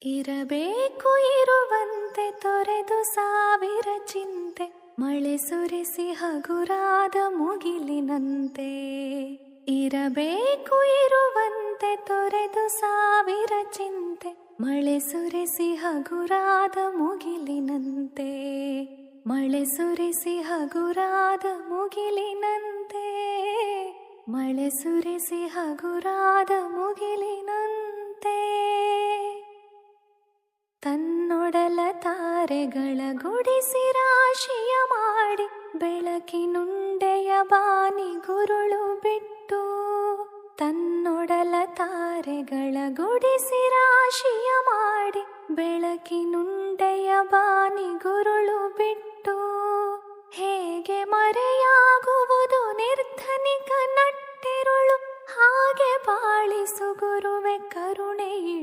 ಇರಬೇಕು ಇರುವಂತೆ ತೊರೆದು ಸಾವಿರ ಚಿಂತೆ, ಮಳೆ ಸುರಿಸಿ ಹಗುರಾದ ಮುಗಿಲಿನಂತೆ. ಇರಬೇಕು ಇರುವಂತೆ ತೊರೆದು ಸಾವಿರ ಚಿಂತೆ, ಮಳೆ ಸುರಿಸಿ ಹಗುರಾದ ಮುಗಿಲಿನಂತೆ. ಮಳೆ ಸುರಿಸಿ ಹಗುರಾದ ಮುಗಿಲಿನಂತೆ, ಮಳೆ ಸುರಿಸಿ ಹಗುರಾದ ಮುಗಿಲಿನಂತೆ. ತನ್ನೊಡಲ ತಾರೆಗಳ ಗುಡಿಸಿ ರಾಶಿಯ ಮಾಡಿ, ಬೆಳಕಿನುಂಡೆಯ ಬಾನಿ ಗುರುಳು ಬಿಟ್ಟು. ತನ್ನೊಡಲ ತಾರೆಗಳ ಗುಡಿಸಿ ರಾಶಿಯ ಮಾಡಿ, ಬೆಳಕಿನುಂಡೆಯ ಬಾನಿ ಗುರುಳು ಬಿಟ್ಟು. ಹೇಗೆ ಮರೆಯಾಗುವುದು ನಿರ್ಧನಿಕ ನಟ್ಟಿರುಳು, ಹಾಗೆ ಬಾಳಿಸು ಗುರುವೆ ಕರುಣೆಯಿ